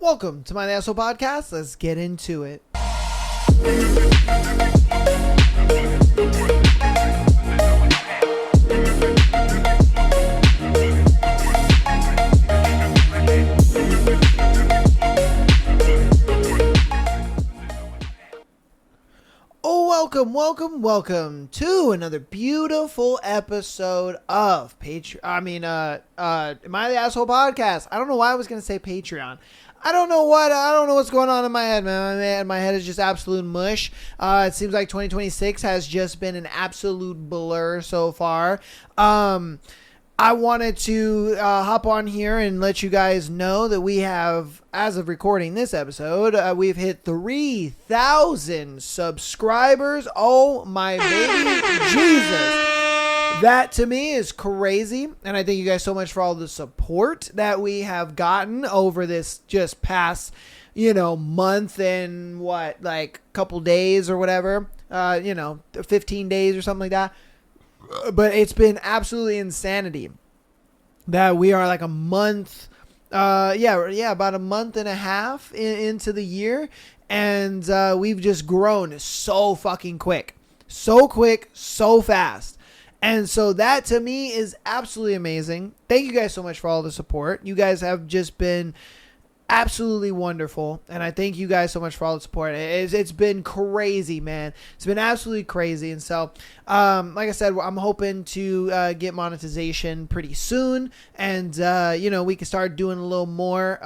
Welcome to my Asshole Podcast. Let's get into it. Welcome to another beautiful episode of My Asshole Podcast. I don't know why I was going to say Patreon. I don't know what's going on in my head, man. My head is just absolute mush. It seems like 2026 has just been an absolute blur so far. I wanted to hop on here and let you guys know that we have, as of recording this episode, we've hit 3,000 subscribers. Oh my baby Jesus. That to me is crazy. And I thank you guys so much for all the support that we have gotten over this just past, month and couple days or whatever, 15 days or something like that. But it's been absolutely insanity that we are like a month, about a month and a half into the year. And we've just grown so fucking quick, so fast. And so that to me is absolutely amazing. Thank you guys so much for all the support. You guys have just been absolutely wonderful, and I thank you guys so much for all the support. It's been crazy, man. It's been absolutely crazy. And so like I said, I'm hoping to get monetization pretty soon, and we can start doing a little more.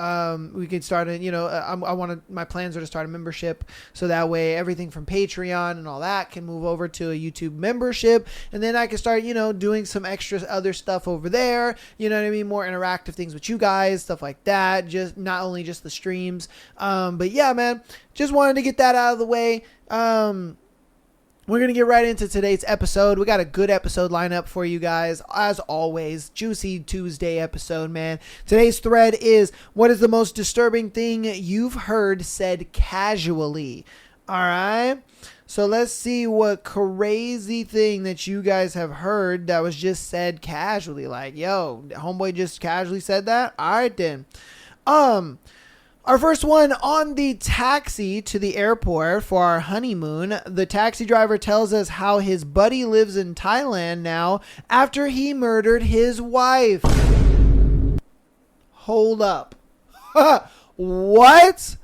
We can start my plans are to start a membership, so that way everything from Patreon and all that can move over to a YouTube membership, and then I can start doing some extra other stuff over there, more interactive things with you guys, stuff like that. Just not only just the streams, but yeah, man, just wanted to get that out of the way. We're going to get right into today's episode. We got a good episode lineup for you guys. As always, juicy Tuesday episode, man. Today's thread is, what is the most disturbing thing you've heard said casually? All right. So let's see what crazy thing that you guys have heard that was just said casually. Like, yo, homeboy just casually said that. All right, then. Our first one, on the taxi to the airport for our honeymoon, the taxi driver tells us how his buddy lives in Thailand now after he murdered his wife. Hold up. What?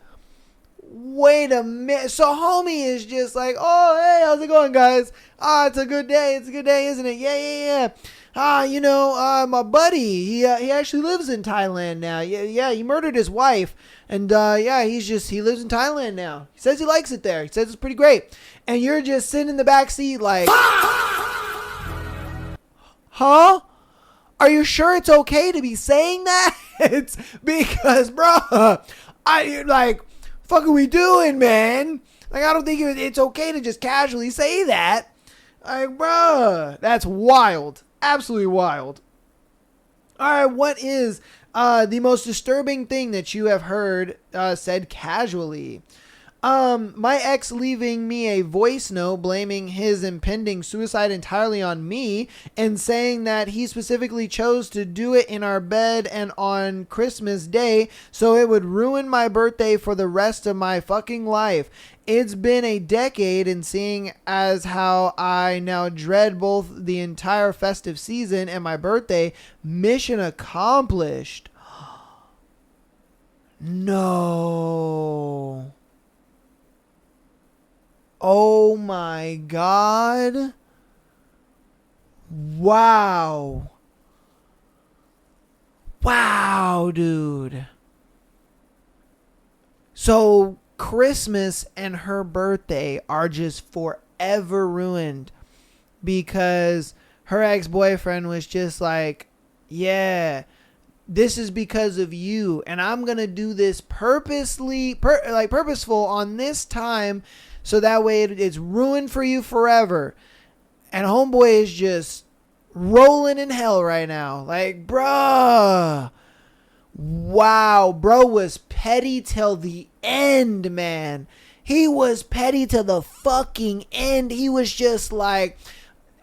Wait a minute. So homie is just like, oh, hey, how's it going, guys? It's a good day. It's a good day, isn't it? Yeah. My buddy, he actually lives in Thailand now. Yeah, he murdered his wife. And, he lives in Thailand now. He says he likes it there. He says it's pretty great. And you're just sitting in the back seat like, huh? Are you sure it's okay to be saying that? It's because, bro, fuck are we doing, man? Like, I don't think it's okay to just casually say that. Like, bro, that's wild. Absolutely wild. All right, what is the most disturbing thing that you have heard said casually? My ex leaving me a voice note blaming his impending suicide entirely on me and saying that he specifically chose to do it in our bed and on Christmas Day so it would ruin my birthday for the rest of my fucking life. It's been a decade, and seeing as how I now dread both the entire festive season and my birthday, mission accomplished. No. Oh my God. Wow. Wow, dude. So Christmas and her birthday are just forever ruined because her ex-boyfriend was just like, yeah, this is because of you, and I'm going to do this purposeful on this time so that way it's ruined for you forever. And homeboy is just rolling in hell right now. Like, bruh. Wow, bro was petty till the end, man. He was petty to the fucking end. He was just like,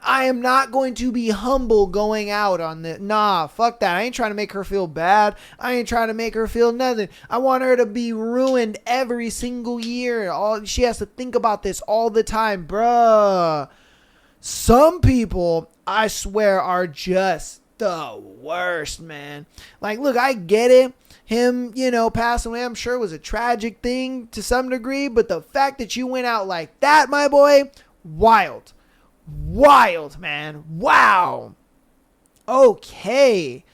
I am not going to be humble going out on this. Nah, fuck that. I ain't trying to make her feel bad. I ain't trying to make her feel nothing. I want her to be ruined every single year. She has to think about this all the time, bruh. Some people, I swear, are just the worst, man. Like, look, I get it. Him, passing away, I'm sure was a tragic thing to some degree, but the fact that you went out like that, my boy, wild. Wild, man. Wow. Okay.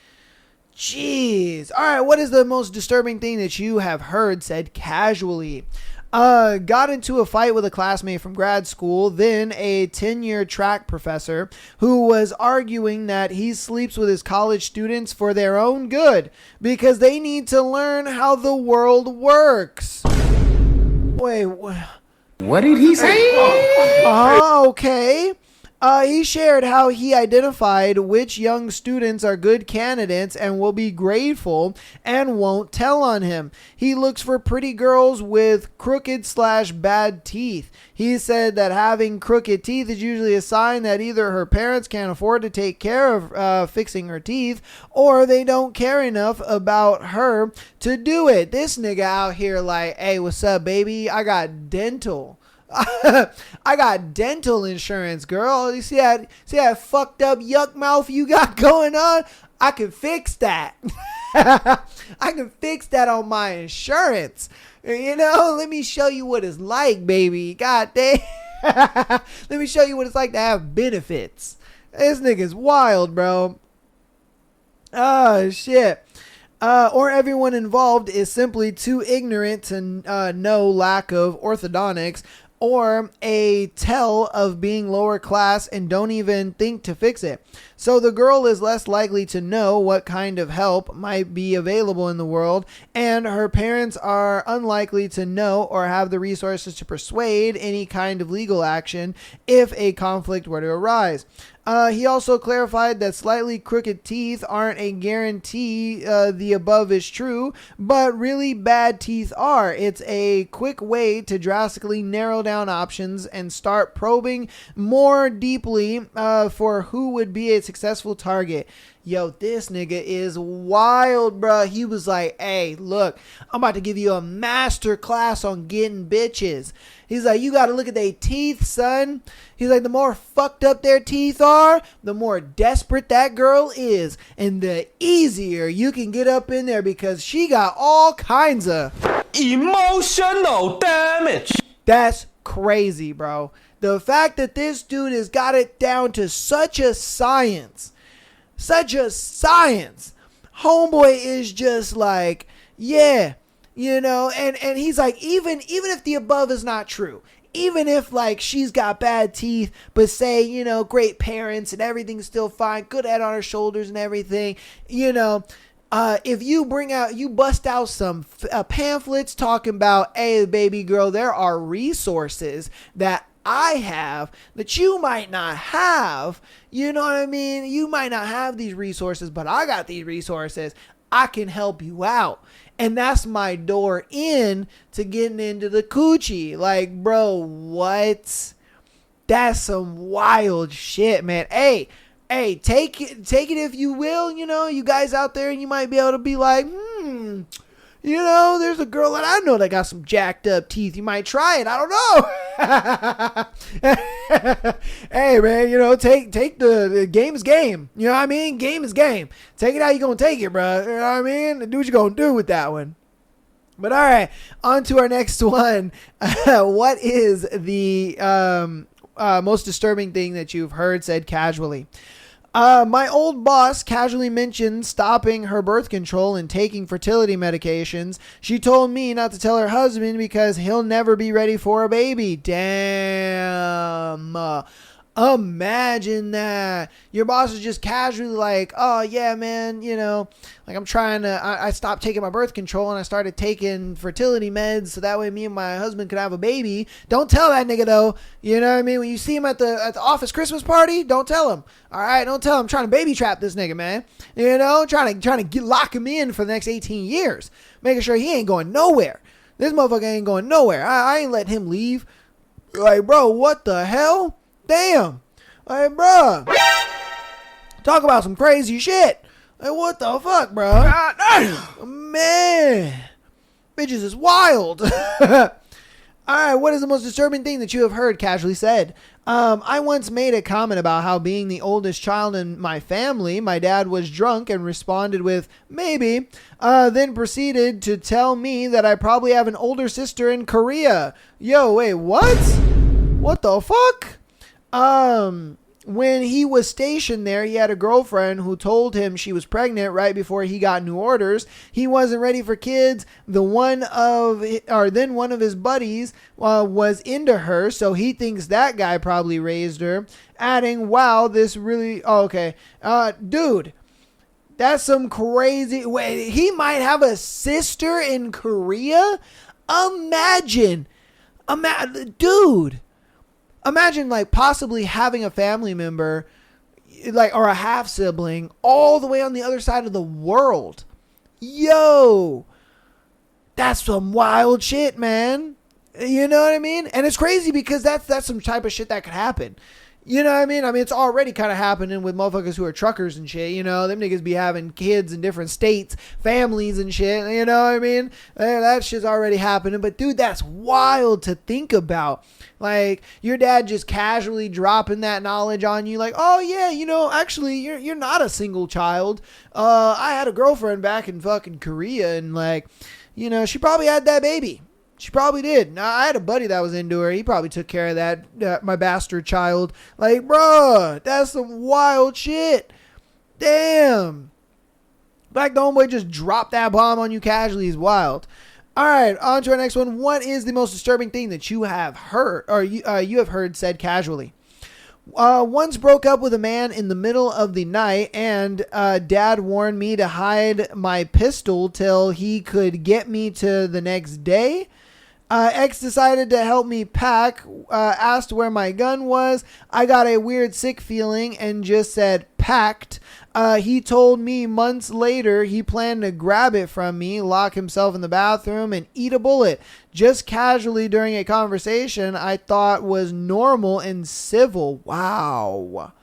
Jeez. All right, what is the most disturbing thing that you have heard said casually? Got into a fight with a classmate from grad school, then a 10-year track professor who was arguing that he sleeps with his college students for their own good because they need to learn how the world works. Wait, what did he say? Okay. He shared how he identified which young students are good candidates and will be grateful and won't tell on him. He looks for pretty girls with crooked/bad teeth. He said that having crooked teeth is usually a sign that either her parents can't afford to take care of fixing her teeth, or they don't care enough about her to do it. This nigga out here like, hey, what's up, baby? I got dental. I got dental insurance, girl. You see that fucked up yuck mouth you got going on? I can fix that. I can fix that on my insurance. Let me show you what it's like, baby. God damn. Let me show you what it's like to have benefits. This nigga's wild, bro. Oh, shit. Or everyone involved is simply too ignorant to know lack of orthodontics, or a tell of being lower class and don't even think to fix it. So the girl is less likely to know what kind of help might be available in the world, and her parents are unlikely to know or have the resources to persuade any kind of legal action if a conflict were to arise. He also clarified that slightly crooked teeth aren't a guarantee the above is true, but really bad teeth are. It's a quick way to drastically narrow down options and start probing more deeply for who would be a successful target. Yo, this nigga is wild, bro. He was like, hey, look, I'm about to give you a master class on getting bitches. He's like, you got to look at their teeth, son. He's like, the more fucked up their teeth are, the more desperate that girl is. And the easier you can get up in there because she got all kinds of emotional damage. That's crazy, bro. The fact that this dude has got it down to such a science. Homeboy is just like, yeah, and he's like, even if the above is not true, even if like she's got bad teeth, but say, great parents and everything's still fine, good head on her shoulders and everything, if you bust out some pamphlets talking about, hey, baby girl, there are resources that I have that you might not have. You know what I mean? You might not have these resources, but I got these resources. I can help you out. And that's my door in to getting into the coochie. Like, bro, what? That's some wild shit, man. Hey, take it if you will. You guys out there, and you might be able to be like, there's a girl that I know that got some jacked up teeth. You might try it. I don't know. Hey, man, take the game is game. You know what I mean? Game is game. Take it how you going to take it, bro. You know what I mean? Do what you going to do with that one. But all right, on to our next one. What is the most disturbing thing that you've heard said casually? My old boss casually mentioned stopping her birth control and taking fertility medications. She told me not to tell her husband because he'll never be ready for a baby. Damn. Imagine that. Your boss is just casually like, oh yeah, man, like I stopped taking my birth control and I started taking fertility meds so that way me and my husband could have a baby. Don't tell that nigga though. You know what I mean? When you see him at the office Christmas party, don't tell him. All right, don't tell him. I'm trying to baby trap this nigga, man. Trying to lock him in for the next 18 years, making sure he ain't going nowhere. This motherfucker ain't going nowhere. I ain't letting him leave. Like, bro, what the hell? Damn. Like, bruh, talk about some crazy shit. Like, what the fuck, bruh? Man, bitches is wild. Alright, what is the most disturbing thing that you have heard? Casually said. I once made a comment about how being the oldest child in my family, my dad was drunk and responded with, maybe, then proceeded to tell me that I probably have an older sister in Korea. Yo, wait, what? What the fuck? When he was stationed there, he had a girlfriend who told him she was pregnant right before he got new orders. He wasn't ready for kids. Then one of his buddies was into her, so he thinks that guy probably raised her. Adding, "Wow, this really okay, dude." That's some crazy. Wait, he might have a sister in Korea. Imagine, dude. Imagine like possibly having a family member like or a half sibling all the way on the other side of the world. Yo, that's some wild shit, man. You know what I mean? And it's crazy because that's some type of shit that could happen. You know what I mean? I mean, it's already kind of happening with motherfuckers who are truckers and shit. You know, them niggas be having kids in different states, families and shit. You know what I mean? That shit's already happening. But dude, that's wild to think about. Like your dad just casually dropping that knowledge on you. Like, oh yeah, you know, actually you're not a single child. I had a girlfriend back in fucking Korea and like, you know, she probably had that baby. She probably did. Now, I had a buddy that was into her. He probably took care of that, my bastard child. Like, bruh, that's some wild shit. Damn. Like, the homeboy just dropped that bomb on you casually is wild. All right, on to our next one. What is the most disturbing thing that you have heard, or you have heard said casually? Once broke up with a man in the middle of the night, and dad warned me to hide my pistol till he could get me to the next day. Ex decided to help me pack, asked where my gun was. I got a weird sick feeling and just said packed. He told me months later he planned to grab it from me, lock himself in the bathroom, and eat a bullet. Just casually during a conversation I thought was normal and civil. Wow.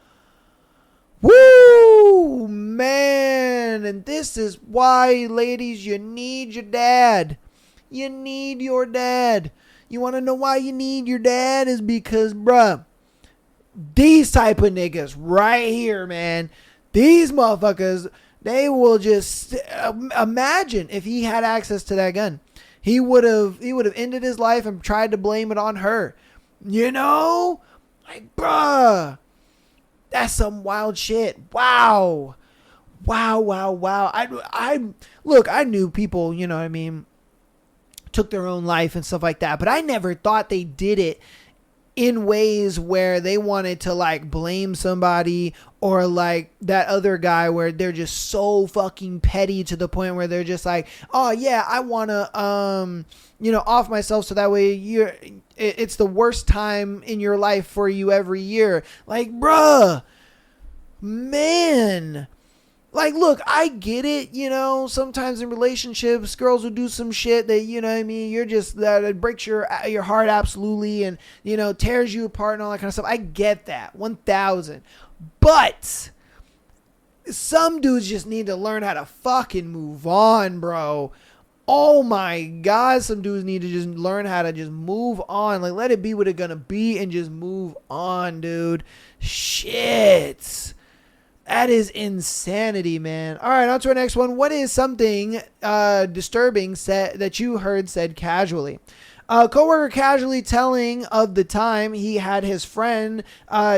Woo, man. And this is why, ladies, you need your dad. You need your dad. You want to know why you need your dad? Is because, bruh, these type of niggas right here, man, these motherfuckers, they will just imagine if he had access to that gun. He would have ended his life and tried to blame it on her. You know? Like, bruh, that's some wild shit. Wow. I look, I knew people, you know what I mean, took their own life and stuff like that, but I never thought they did it in ways where they wanted to like blame somebody or like that other guy where they're just so fucking petty to the point where they're just like, oh yeah, I want to you know, off myself so that way it's the worst time in your life for you every year. Like, bruh, man. Like, look, I get it, you know, sometimes in relationships, girls will do some shit that, you know what I mean, you're just, that it breaks your heart absolutely and, you know, tears you apart and all that kind of stuff. I get that, 1,000. But some dudes just need to learn how to fucking move on, bro. Oh my God, some dudes need to just learn how to just move on. Like, let it be what it's gonna be and just move on, dude. Shit. That is insanity, man. All right, on to our next one. What is something disturbing that you heard said casually? A coworker casually telling of the time he had his friend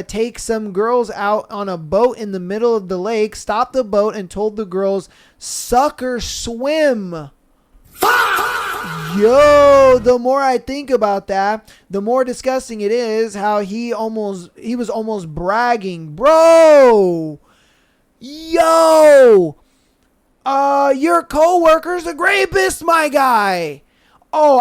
take some girls out on a boat in the middle of the lake, stopped the boat, and told the girls, "Sucker swim." Yo, the more I think about that, the more disgusting it is how he was almost bragging. Bro! Yo, your coworker's a rapist, my guy. Oh,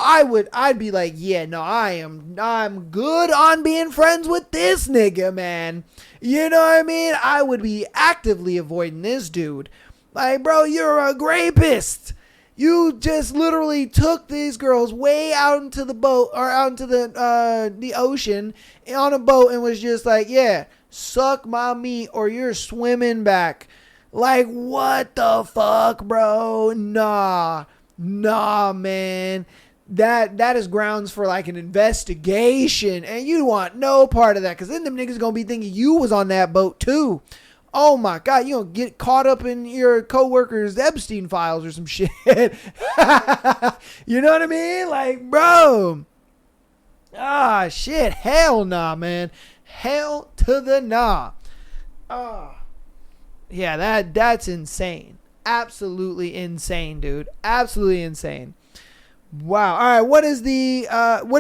I'd be like, yeah, no, I'm good on being friends with this nigga, man. You know what I mean? I would be actively avoiding this dude. Like, bro, you're a rapist. You just literally took these girls way out into the boat or out into the ocean on a boat and was just like, yeah, suck my meat or you're swimming back. Like, what the fuck, bro? Nah, man. That is grounds for like an investigation, and you want no part of that, because then them niggas gonna be thinking you was on that boat too. Oh my god, you gonna get caught up in your coworkers' Epstein files or some shit. You know what I mean? Like, bro. Ah, shit. Hell nah, man. Hell to the nah. Yeah, that's insane. Absolutely insane, dude. Absolutely insane. Wow. All right. What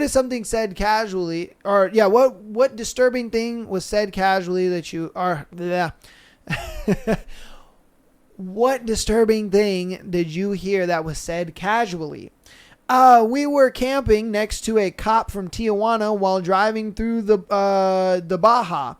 is something said casually, or yeah, what disturbing thing was said casually that you are, yeah. What disturbing thing did you hear that was said casually? We were camping next to a cop from Tijuana while driving through the Baja.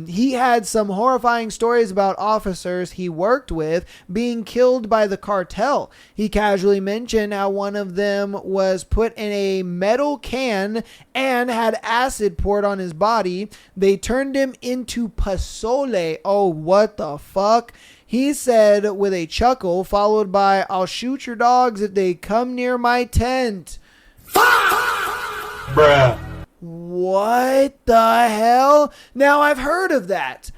He had some horrifying stories about officers he worked with being killed by the cartel. He casually mentioned how one of them was put in a metal can and had acid poured on his body. They turned him into pozole. Oh, what the fuck? He said with a chuckle, followed by, "I'll shoot your dogs if they come near my tent." Bruh. What the hell? Now, I've heard of that.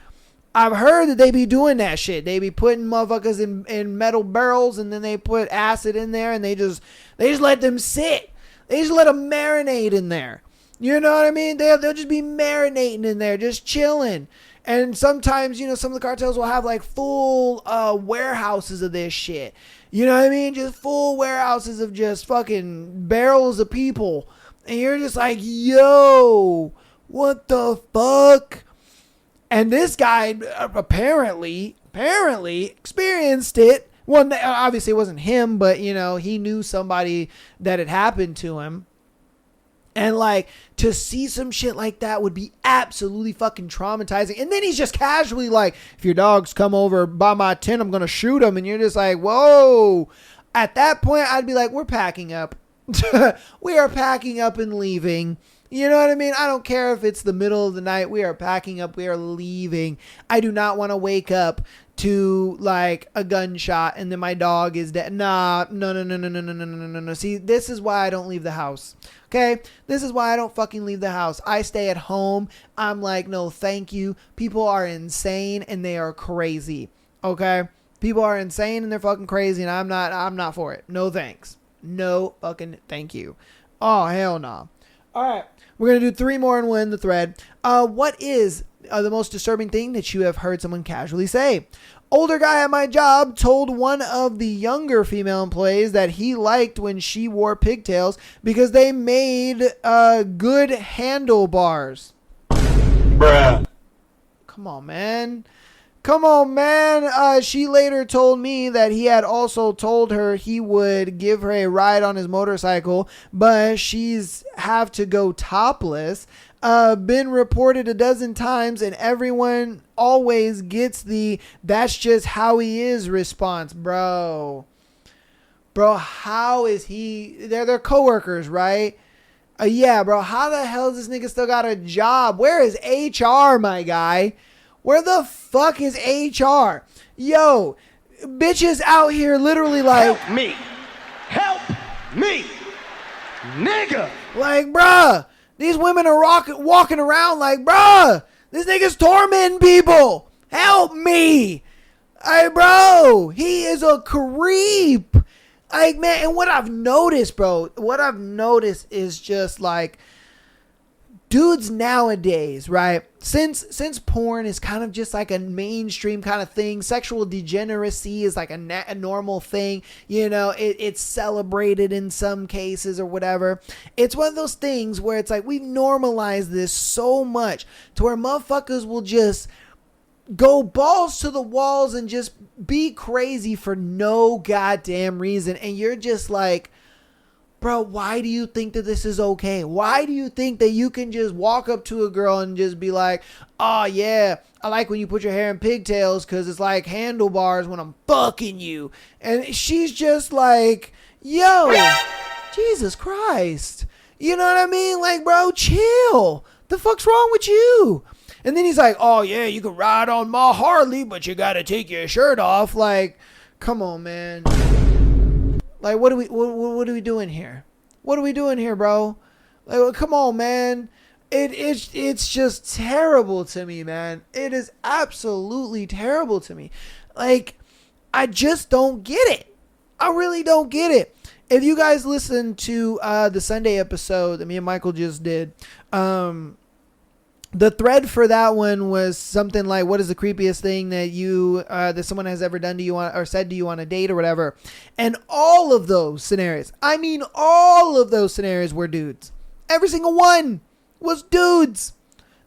I've heard that they be doing that shit. They be putting motherfuckers in metal barrels, and then they put acid in there, and they just let them sit. They just let them marinate in there. You know what I mean? They'll just be marinating in there, just chilling. And sometimes, you know, some of the cartels will have like full warehouses of this shit. You know what I mean? Just full warehouses of just fucking barrels of people. And you're just like, yo, what the fuck? And this guy apparently experienced it. Well, obviously it wasn't him, but, you know, he knew somebody that had happened to him. And like, to see some shit like that would be absolutely fucking traumatizing. And then he's just casually like, if your dogs come over by my tent, I'm going to shoot them. And you're just like, whoa. At that point, I'd be like, we're packing up. We are packing up and leaving. You know what I mean? I don't care if it's the middle of the night. We are packing up. We are leaving. I do not want to wake up to like a gunshot and then my dog is dead. No. See, this is why I don't leave the house. Okay? This is why I don't fucking leave the house. I stay at home. I'm like, no, thank you. People are insane and they are crazy. Okay? People are insane and they're fucking crazy, and I'm not for it. No thanks. No fucking thank you. Oh, hell no. All right. We're going to do 3 more and win the thread. What is the most disturbing thing that you have heard someone casually say? Older guy at my job told one of the younger female employees that he liked when she wore pigtails because they made good handlebars. Bruh. Come on, man. She later told me that he had also told her he would give her a ride on his motorcycle, but she's have to go topless. Been reported a dozen times, and everyone always gets the "that's just how he is" response. Bro, how is he? They're their coworkers, right? Yeah, bro. How the hell does this nigga still got a job? Where is HR, my guy? Where the fuck is HR? Yo, bitches out here literally like, Help me, nigga. Like, bruh, these women are walking around like, bruh, this nigga's tormenting people. Help me. Hey, bro, he is a creep. Like, man, and what I've noticed is just like, dudes nowadays, right? Since porn is kind of just like a mainstream kind of thing, sexual degeneracy is like a normal thing. You know, it's celebrated in some cases or whatever. It's one of those things where it's like we've normalized this so much to where motherfuckers will just go balls to the walls and just be crazy for no goddamn reason. And you're just like, bro, why do you think that this is okay? Why do you think that you can just walk up to a girl and just be like, oh yeah, I like when you put your hair in pigtails because it's like handlebars when I'm fucking you. And she's just like, yo, Jesus Christ. You know what I mean? Like, bro, chill. The fuck's wrong with you? And then he's like, oh yeah, you can ride on my Harley, but you gotta take your shirt off. Like, come on, man. Like, what are we doing here? What are we doing here, bro? Like, come on, man. It's just terrible to me, man. It is absolutely terrible to me. Like, I just don't get it. I really don't get it. If you guys listen to the Sunday episode that me and Michael just did, the thread for that one was something like, what is the creepiest thing that that someone has ever done to you or said to you on a date or whatever. And all of those scenarios, I mean, all of those scenarios were dudes. Every single one was dudes.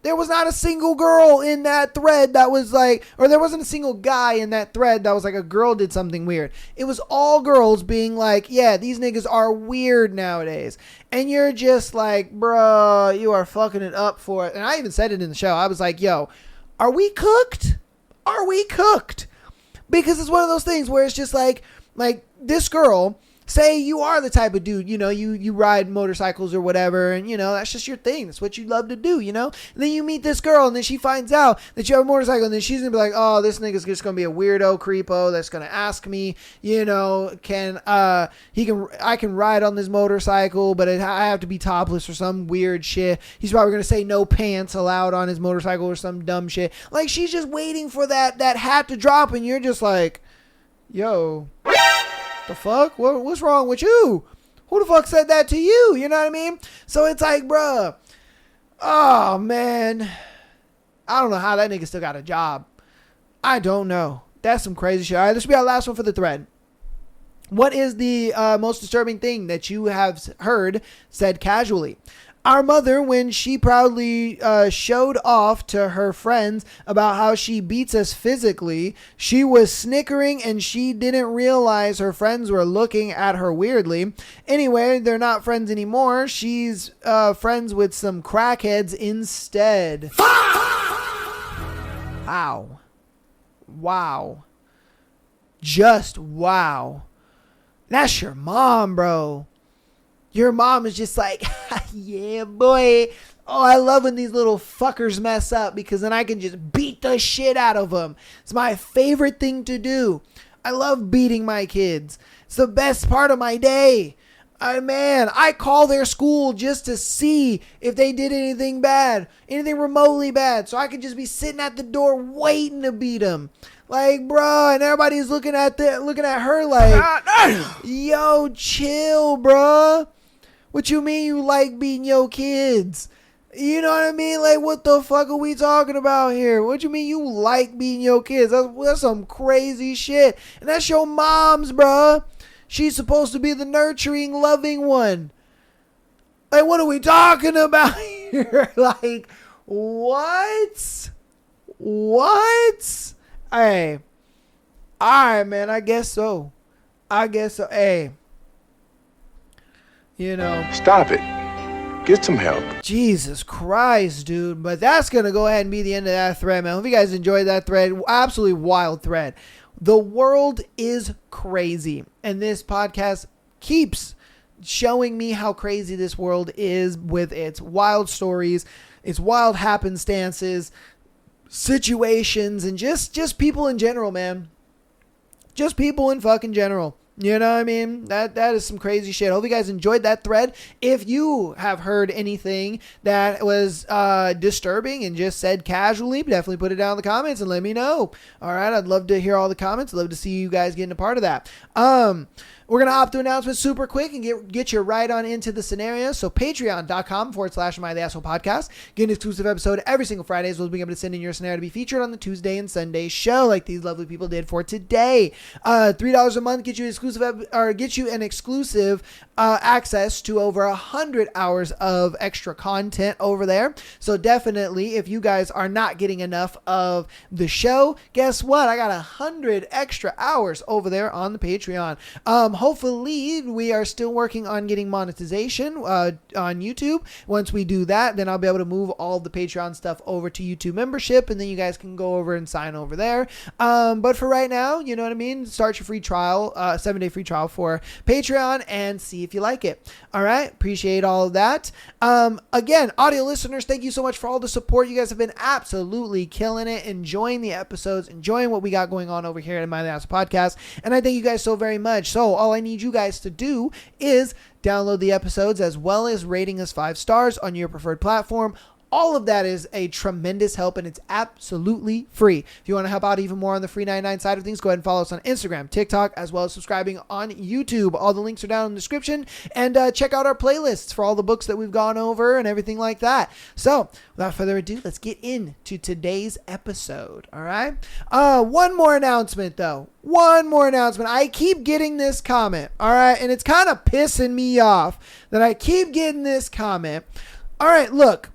There was not a single girl in that thread that was like, or there wasn't a single guy in that thread that was like a girl did something weird. It was all girls being like, yeah, these niggas are weird nowadays. And you're just like, bruh, you are fucking it up for it. And I even said it in the show. I was like, yo, are we cooked? Are we cooked? Because it's one of those things where it's just like this girl, say you are the type of dude, you ride motorcycles or whatever, and that's just your thing. That's what you love to do, And then you meet this girl, and then she finds out that you have a motorcycle, and then she's gonna be like, oh, this nigga's just gonna be a weirdo creepo that's gonna ask me, I can ride on this motorcycle, but I have to be topless or some weird shit. He's probably gonna say no pants allowed on his motorcycle or some dumb shit. Like, she's just waiting for that hat to drop, and you're just like, yo, the fuck? What's wrong with you? Who the fuck said that to you? You know what I mean? So it's like, bruh, oh man, I don't know how that nigga still got a job. I don't know. That's some crazy shit. All right, this will be our last one for the thread. What is the most disturbing thing that you have heard said casually? Our mother, when she proudly showed off to her friends about how she beats us physically, she was snickering and she didn't realize her friends were looking at her weirdly. Anyway, they're not friends anymore. She's friends with some crackheads instead. Wow. Wow. Just wow. That's your mom, bro. Your mom is just like, yeah, boy. Oh, I love when these little fuckers mess up because then I can just beat the shit out of them. It's my favorite thing to do. I love beating my kids. It's the best part of my day. I call their school just to see if they did anything bad, anything remotely bad. So I could just be sitting at the door waiting to beat them. Like, bro, and everybody's looking at her like, yo, chill, bro. What you mean you like beating your kids? You know what I mean? Like, what the fuck are we talking about here? What you mean you like beating your kids? That's some crazy shit. And that's your mom's, bro. She's supposed to be the nurturing, loving one. Like, what are we talking about here? Like, what? What? Hey. Alright, man. I guess so. Hey. Stop it. Get some help. Jesus Christ, dude. But that's going to go ahead and be the end of that thread, man. Hope you guys enjoyed that thread. Absolutely wild thread. The world is crazy. And this podcast keeps showing me how crazy this world is with its wild stories, its wild happenstances, situations, and just people in general, man. Just people in fucking general. You know what I mean? That is some crazy shit. Hope you guys enjoyed that thread. If you have heard anything that was disturbing and just said casually, definitely put it down in the comments and let me know. All right, I'd love to hear all the comments. I'd love to see you guys getting a part of that. We're going to hop to announcements super quick and get you right on into the scenario. So patreon.com/Am I the Asshole Podcast. Get an exclusive episode every single Friday as well as being able to send in your scenario to be featured on the Tuesday and Sunday show like these lovely people did for today. $3 a month gets you an exclusive access to over 100 hours of extra content over there. So definitely, if you guys are not getting enough of the show, guess what? I got 100 extra hours over there on the Patreon. Hopefully we are still working on getting monetization on YouTube. Once we do that, then I'll be able to move all the Patreon stuff over to YouTube membership, and then you guys can go over and sign over there. But for right now, you know what I mean? Start your free trial, 7-day free trial for Patreon, and see if you like it. All right. Appreciate all of that. Again, audio listeners, thank you so much for all the support. You guys have been absolutely killing it, enjoying the episodes, enjoying what we got going on over here at My Last Podcast. And I thank you guys so very much. So all I need you guys to do is download the episodes as well as rating us 5 stars on your preferred platform. All of that is a tremendous help, and it's absolutely free. If you want to help out even more on the free 99 side of things, go ahead and follow us on Instagram, TikTok, as well as subscribing on YouTube. All the links are down in the description, and check out our playlists for all the books that we've gone over and everything like that. So without further ado, let's get into today's episode. All right. One more announcement though. I keep getting this comment. All right. And it's kind of pissing me off that I keep getting this comment. All right. Look.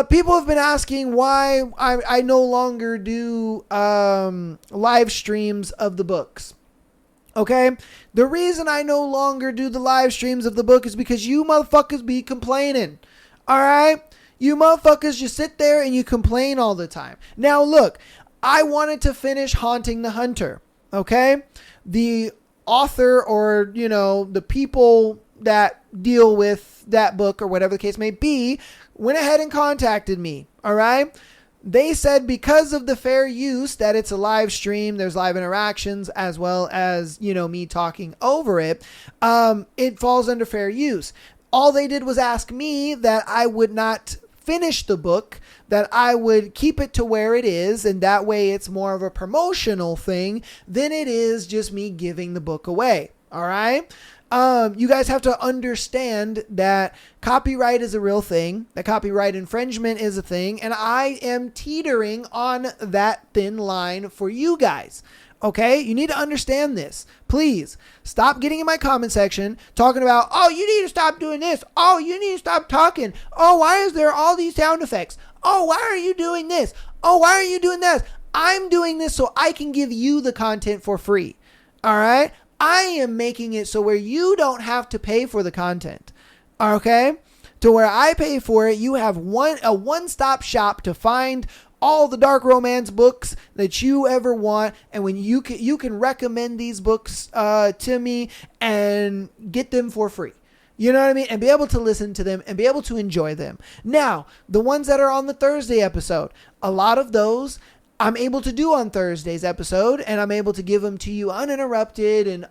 People have been asking why I no longer do live streams of the books. Okay? The reason I no longer do the live streams of the book is because you motherfuckers be complaining. Alright? You motherfuckers just sit there and you complain all the time. Now look, I wanted to finish Haunting the Hunter. Okay? The author, or, you know, the people that deal with that book or whatever the case may be, went ahead and contacted me. All right. They said because of the fair use, that it's a live stream, there's live interactions as well as, you know, me talking over it. It falls under fair use. All they did was ask me that I would not finish the book, that I would keep it to where it is. And that way it's more of a promotional thing than it is just me giving the book away. All right. You guys have to understand that copyright is a real thing, that copyright infringement is a thing, and I am teetering on that thin line for you guys. Okay, you need to understand this. Please stop getting in my comment section talking about, oh, you need to stop doing this. Oh, you need to stop talking. Oh, why is there all these sound effects? Oh, why are you doing this? Oh, why are you doing this? I'm doing this so I can give you the content for free. All right. I am making it so where you don't have to pay for the content. Okay? To where I pay for it, you have a one-stop shop to find all the dark romance books that you ever want, and when you can recommend these books to me and get them for free. You know what I mean? And be able to listen to them and be able to enjoy them. Now, the ones that are on the Thursday episode, a lot of those I'm able to do on Thursday's episode, and I'm able to give them to you uninterrupted and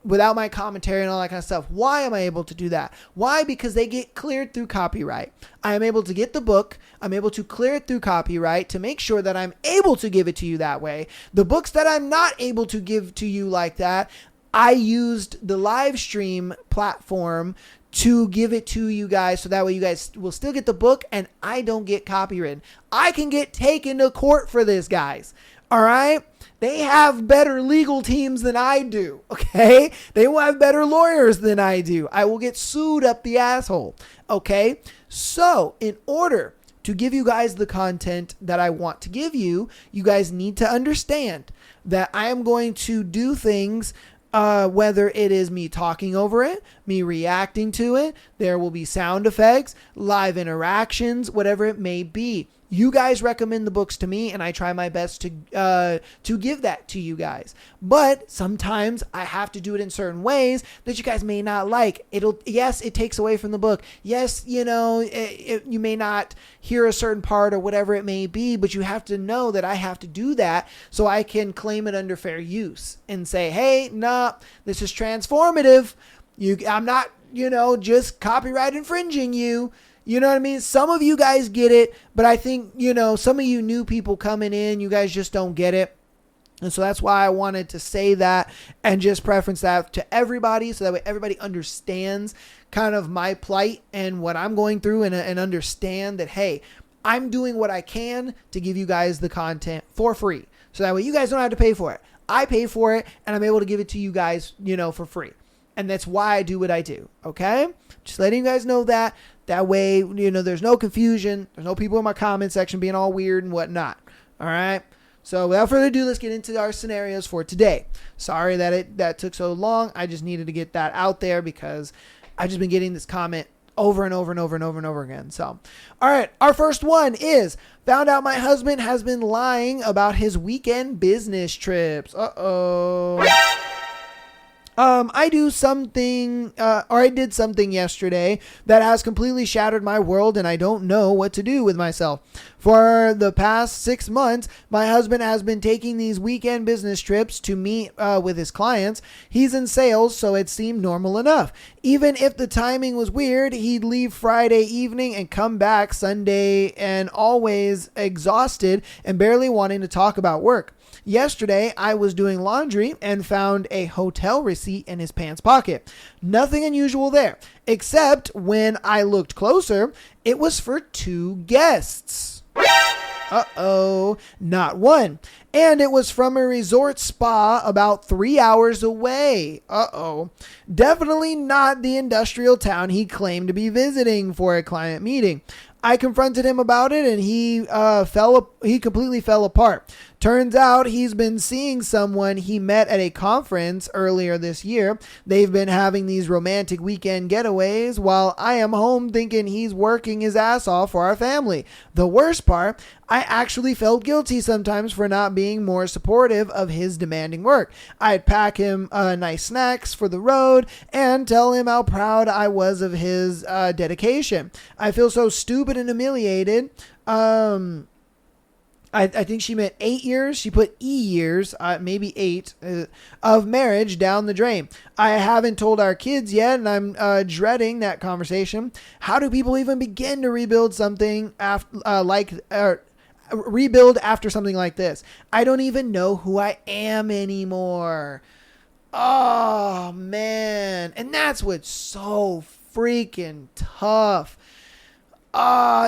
without my commentary and all that kind of stuff. Why am I able to do that? Why? Because they get cleared through copyright. I am able to get the book. I'm able to clear it through copyright to make sure that I'm able to give it to you that way. The books that I'm not able to give to you like that, I used the live stream platform to give it to you guys, so that way you guys will still get the book and I don't get copyrighted. I can get taken to court for this, guys. All right? They have better legal teams than I do, okay? They will have better lawyers than I do. I will get sued up the asshole, okay? So, in order to give you guys the content that I want to give you, you guys need to understand that I am going to do things whether it is me talking over it, me reacting to it, there will be sound effects, live interactions, whatever it may be. You guys recommend the books to me, and I try my best to give that to you guys. But sometimes I have to do it in certain ways that you guys may not like. Yes, it takes away from the book. Yes, you may not hear a certain part or whatever it may be, but you have to know that I have to do that so I can claim it under fair use and say, hey, nah, this is transformative. I'm not, just copyright infringing you. You know what I mean? Some of you guys get it, but I think, some of you new people coming in, you guys just don't get it. And so that's why I wanted to say that and just preference that to everybody, so that way everybody understands kind of my plight and what I'm going through, and understand that, hey, I'm doing what I can to give you guys the content for free. So that way you guys don't have to pay for it. I pay for it, and I'm able to give it to you guys, for free. And that's why I do what I do. Okay? Just letting you guys know that. That way, there's no confusion. There's no people in my comment section being all weird and whatnot. All right? So without further ado, let's get into our scenarios for today. Sorry that took so long. I just needed to get that out there because I've just been getting this comment over and over and over and over and over again. So, all right, our first one is found out my husband has been lying about his weekend business trips. I did something yesterday that has completely shattered my world and I don't know what to do with myself. For the past 6 months, my husband has been taking these weekend business trips to meet with his clients. He's in sales, so it seemed normal enough. Even if the timing was weird, he'd leave Friday evening and come back Sunday and always exhausted and barely wanting to talk about work. Yesterday, I was doing laundry and found a hotel receipt in his pants pocket. Nothing unusual there, except when I looked closer, it was for 2 guests. Not one. And it was from a resort spa about 3 hours away. Definitely not the industrial town he claimed to be visiting for a client meeting. I confronted him about it and he completely fell apart. Turns out he's been seeing someone he met at a conference earlier this year. They've been having these romantic weekend getaways while I am home thinking he's working his ass off for our family. The worst part, I actually felt guilty sometimes for not being more supportive of his demanding work. I'd pack him nice snacks for the road and tell him how proud I was of his dedication. I feel so stupid and humiliated. I think she meant 8 years. She put years, maybe 8, of marriage down the drain. I haven't told our kids yet, and I'm dreading that conversation. How do people even begin to rebuild something rebuild after something like this? I don't even know who I am anymore. Oh, man. And that's what's so freaking tough.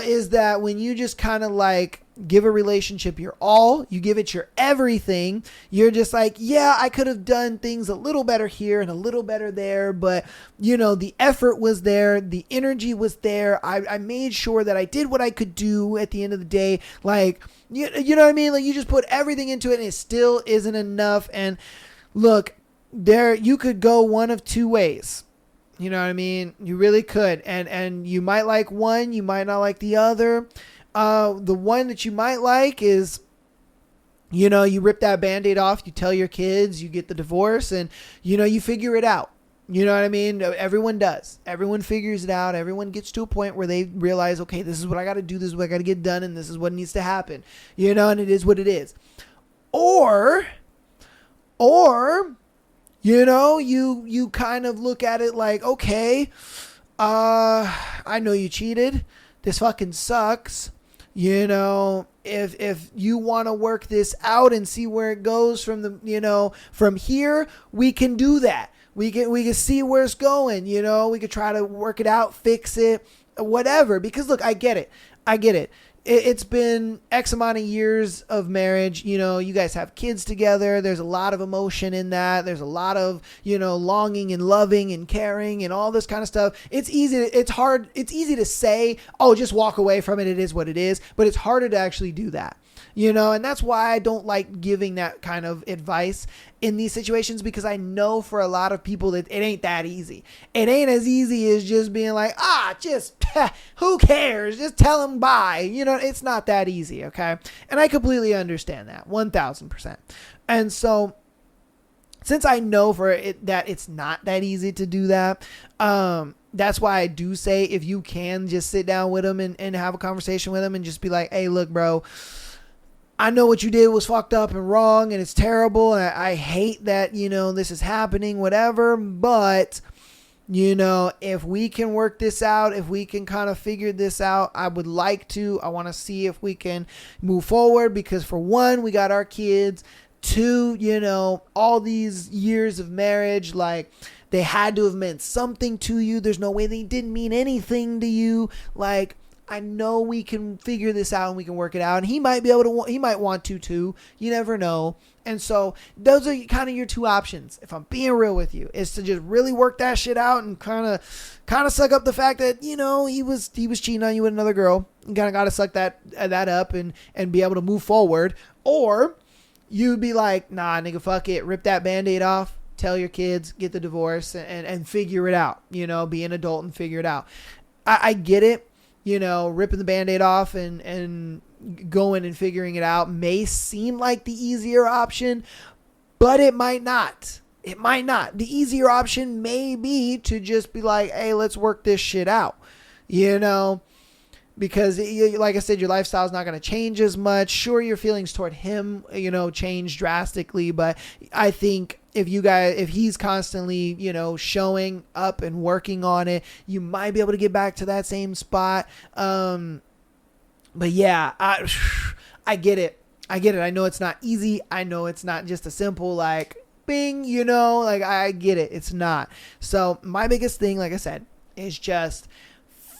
Is that when you just kind of like give a relationship your all, you give it your everything, you're just like, yeah, I could have done things a little better here and a little better there, but the effort was there, the energy was there, I made sure that I did what I could do at the end of the day, like, you know what I mean, like you just put everything into it and it still isn't enough. And look, you could go one of 2 ways. You know what I mean? You really could. And you might like one, you might not like the other. The one that you might like is, you rip that Band-Aid off, you tell your kids, you get the divorce, and, you figure it out. You know what I mean? Everyone does. Everyone figures it out. Everyone gets to a point where they realize, okay, this is what I got to do. This is what I got to get done. And this is what needs to happen. And it is what it is. Or, you kind of look at it like, okay, I know you cheated. This fucking sucks. If you want to work this out and see where it goes from here, we can do that. We can see where it's going. We could try to work it out, fix it, whatever. Because look, I get it. It's been X amount of years of marriage. You guys have kids together. There's a lot of emotion in that. There's a lot of, longing and loving and caring and all this kind of stuff. It's easy to say, oh, just walk away from it. It is what it is. But it's harder to actually do that. And that's why I don't like giving that kind of advice in these situations, because I know for a lot of people that it ain't that easy. It ain't as easy as just being like, who cares? Just tell them bye. It's not that easy. Okay. And I completely understand that 1000%. And so since I know that it's not that easy to do that, that's why I do say, if you can just sit down with them and have a conversation with them and just be like, hey, look, bro, I know what you did was fucked up and wrong and it's terrible. And I hate that, this is happening, whatever. But, if we can work this out, if we can kind of figure this out, I would like to. I want to see if we can move forward, because for one, we got our kids. 2, all these years of marriage, like, they had to have meant something to you. There's no way they didn't mean anything to you. Like, I know we can figure this out and we can work it out. And he might want to too. You never know. And so those are kind of your 2 options. If I'm being real with you, is to just really work that shit out and kind of suck up the fact that, he was cheating on you with another girl. You kind of got to suck that up and be able to move forward. Or you'd be like, nah, nigga, fuck it. Rip that Band-Aid off. Tell your kids, get the divorce and figure it out. Be an adult and figure it out. I get it. Ripping the Band-Aid off and going and figuring it out may seem like the easier option, but it might not. It might not. The easier option may be to just be like, hey, let's work this shit out. Because like I said, your lifestyle is not going to change as much. Sure, your feelings toward him, change drastically. But I think if he's constantly, showing up and working on it, you might be able to get back to that same spot. But yeah, I get it. I know it's not easy. I know it's not just a simple like bing, I get it. It's not. So my biggest thing, like I said, is just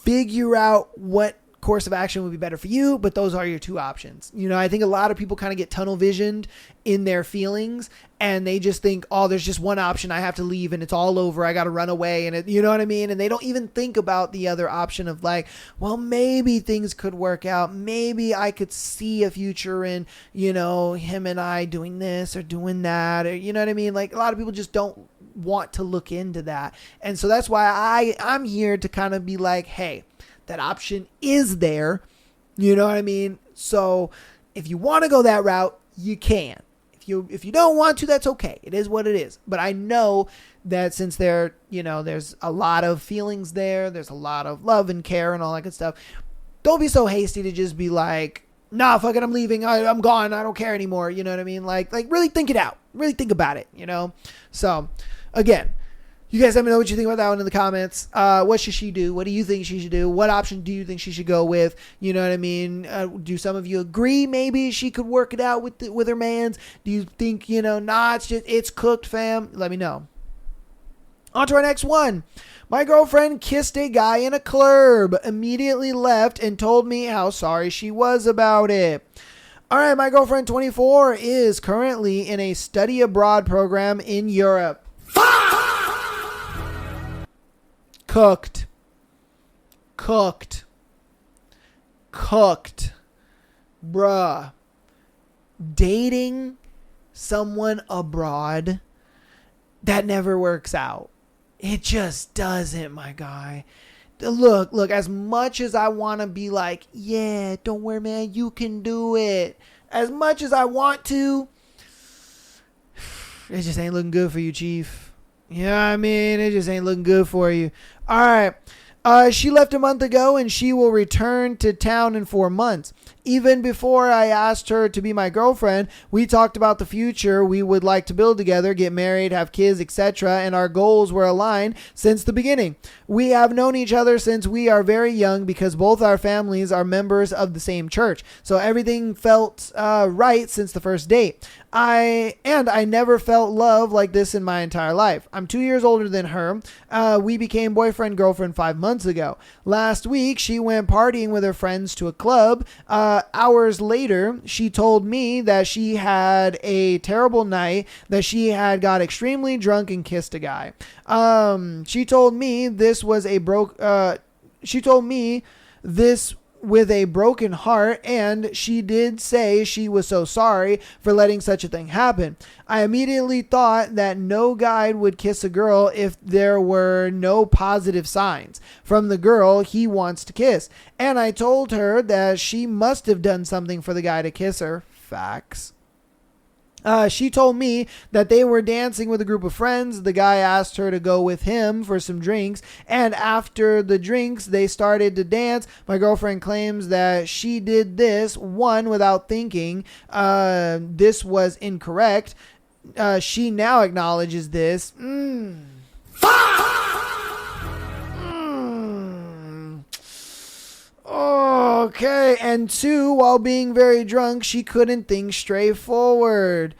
figure out what course of action would be better for you, but those are your two options. I think a lot of people kind of get tunnel visioned in their feelings and they just think, oh, there's just one option. I have to leave and it's all over. I got to run away. And you know what I mean? And they don't even think about the other option of like, well, maybe things could work out. Maybe I could see a future in, him and I doing this or doing that, or you know what I mean? Like a lot of people just don't want to look into that. And so that's why I'm here to kind of be like, hey, that option is there. You know what I mean? So if you want to go that route, you can. If you don't want to, that's okay. It is what it is. But I know that since there's a lot of feelings there's a lot of love and care and all that good stuff. Don't be so hasty to just be like, nah, fuck it, I'm leaving. I'm gone. I don't care anymore. You know what I mean? Like really think it out. Really think about it, So again, you guys let me know what you think about that one in the comments. What should she do? What do you think she should do? What option do you think she should go with? You know what I mean? Do some of you agree maybe she could work it out with her mans? Do you think, nah, it's cooked, fam? Let me know. On to our next one. My girlfriend kissed a guy in a club, immediately left and told me how sorry she was about it. All right, my girlfriend, 24, is currently in a study abroad program in Europe. Cooked. Bruh. Dating someone abroad, that never works out. It just doesn't, my guy. Look, as much as I want to be like, yeah, don't worry, man, you can do it. As much as I want to, it just ain't looking good for you, Chief. You know what I mean? It just ain't looking good for you. All right. She left a month ago and she will return to town in 4 months. Even before I asked her to be my girlfriend, we talked about the future we would like to build together, get married, have kids, etc., and our goals were aligned since the beginning. We have known each other since we are very young because both our families are members of the same church. So everything felt right since the first date. I never felt love like this in my entire life. I'm 2 years older than her. We became boyfriend-girlfriend 5 months ago. Last week, she went partying with her friends to a club. Hours later, she told me that she had a terrible night, that she had got extremely drunk and kissed a guy. She told me this with a broken heart, and she did say she was so sorry for letting such a thing happen. I immediately thought that no guy would kiss a girl if there were no positive signs from the girl he wants to kiss. And I told her that she must have done something for the guy to kiss her. Facts. She told me that they were dancing with a group of friends. The guy asked her to go with him for some drinks, and after the drinks, they started to dance. My girlfriend claims that she did this, one, without thinking. This was incorrect. She now acknowledges this. Okay, and two, while being very drunk, she couldn't think straightforward.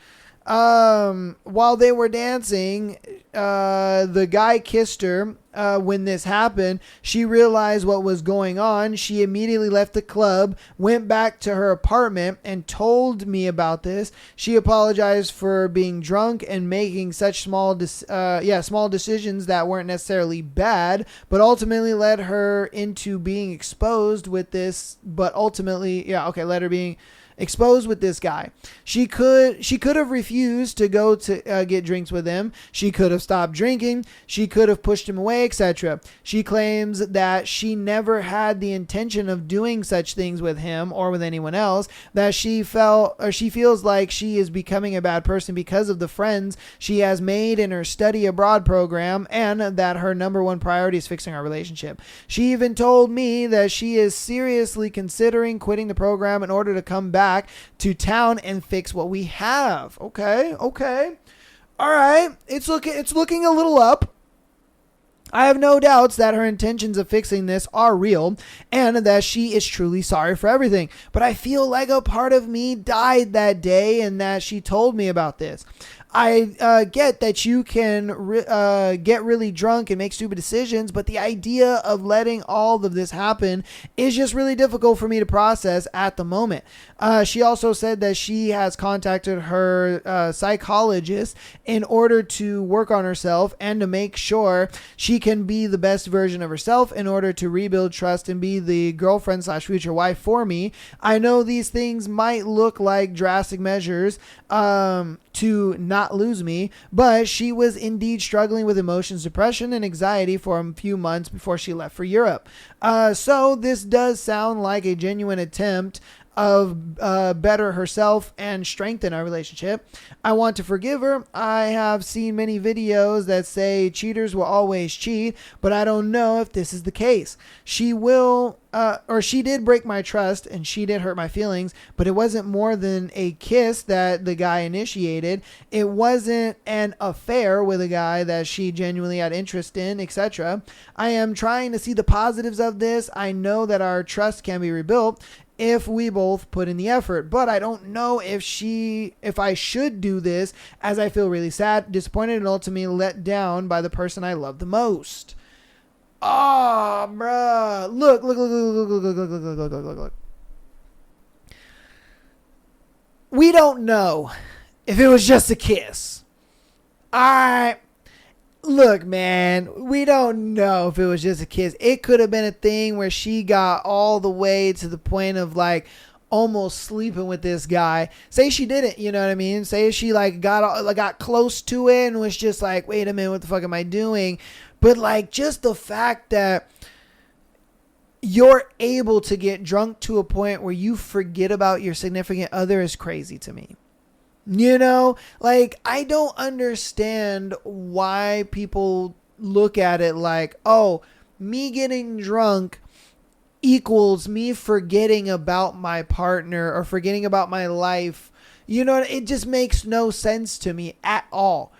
While they were dancing, the guy kissed her. When this happened, she realized what was going on. She immediately left the club, went back to her apartment, and told me about this. She apologized for being drunk and making such small decisions that weren't necessarily bad, but ultimately led her into being exposed with this. But ultimately, led her being exposed with this guy. She could have refused to go to get drinks with him. She could have stopped drinking. She could have pushed him away, etc. She claims that she never had the intention of doing such things with him or with anyone else, that she feels like she is becoming a bad person because of the friends she has made in her study abroad program, and that her number one priority is fixing our relationship. She even told me that she is seriously considering quitting the program in order to come back to town and fix what we have. Okay. All right. It's looking a little up. I have no doubts that her intentions of fixing this are real and that she is truly sorry for everything. But I feel like a part of me died that day and that she told me about this. I get that you can get really drunk and make stupid decisions, but the idea of letting all of this happen is just really difficult for me to process at the moment. She also said that she has contacted her psychologist in order to work on herself and to make sure she can be the best version of herself in order to rebuild trust and be the girlfriend/future wife for me. I know these things might look like drastic measures to not lose me, but she was indeed struggling with emotions, depression, and anxiety for a few months before she left for Europe. So this does sound like a genuine attempt of better herself and strengthen our relationship. I want to forgive her. I have seen many videos that say cheaters will always cheat, but I don't know if this is the case. She did break my trust and she did hurt my feelings, but it wasn't more than a kiss that the guy initiated. It wasn't an affair with a guy that she genuinely had interest in, etc. I am trying to see the positives of this. I know that our trust can be rebuilt if we both put in the effort, but I don't know if I should do this, as I feel really sad, disappointed, and ultimately let down by the person I love the most. Oh, bruh. Look. We don't know if it was just a kiss. Look, man, we don't know if it was just a kiss. It could have been a thing where she got all the way to the point of like almost sleeping with this guy. Say she didn't, you know what I mean? Say she like got close to it and was just like, wait a minute, what the fuck am I doing? But like just the fact that you're able to get drunk to a point where you forget about your significant other is crazy to me. You know, like, I don't understand why people look at it like, oh, me getting drunk equals me forgetting about my partner or forgetting about my life. You know, it just makes no sense to me at all.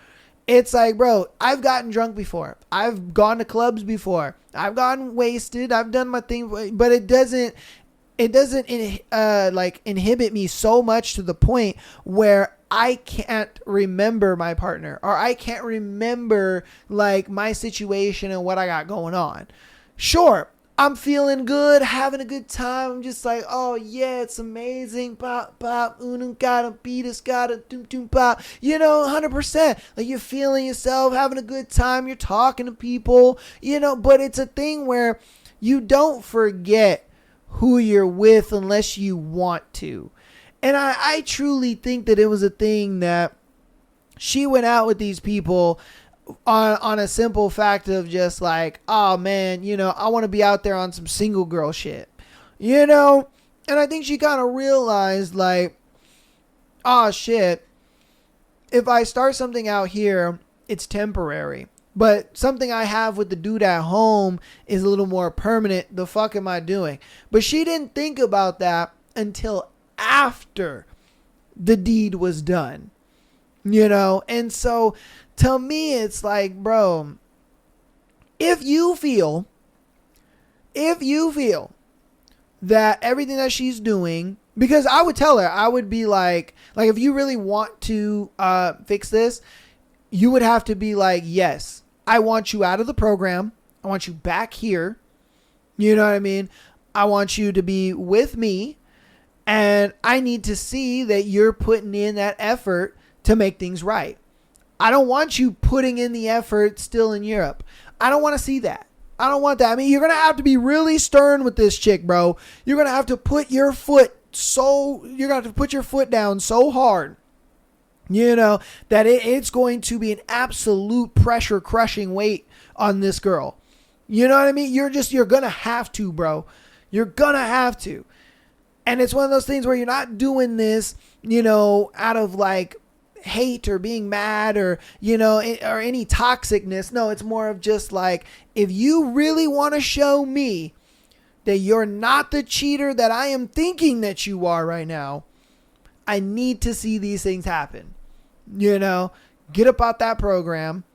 It's like, bro, I've gotten drunk before. I've gone to clubs before. I've gotten wasted. I've done my thing, but it doesn't inhibit me so much to the point where I can't remember my partner or I can't remember like my situation and what I got going on. Sure, I'm feeling good, having a good time. I'm just like, oh yeah, it's amazing. Pop, pop, unum gotta beat us, gotta doom doom pop. You know, 100%. Like you're feeling yourself, having a good time. You're talking to people, you know, but it's a thing where you don't forget who you're with unless you want to. And I truly think that it was a thing that she went out with these people on a simple fact of just like, oh man, you know, I want to be out there on some single girl shit, you know? And I think she kind of realized like, oh shit, if I start something out here, it's temporary. But something I have with the dude at home is a little more permanent. The fuck am I doing? But she didn't think about that until after the deed was done, you know? And so to me, it's like, bro, if you feel that everything that she's doing, because I would tell her, I would be like if you really want to fix this, you would have to be like, yes, I want you out of the program. I want you back here. You know what I mean? I want you to be with me. And I need to see that you're putting in that effort to make things right. I don't want you putting in the effort still in Europe. I don't want to see that. I don't want that. I mean, you're going to have to be really stern with this chick, bro. You're going to have to put your foot you're going to have to put your foot down so hard, that it's going to be an absolute pressure crushing weight on this girl. You know what I mean? You're going to have to, bro. You're going to have to. And it's one of those things where you're not doing this, out of like hate or being mad or, or any toxicness. No, it's more of just like, if you really want to show me that you're not the cheater that I am thinking that you are right now, I need to see these things happen. Get up out that program,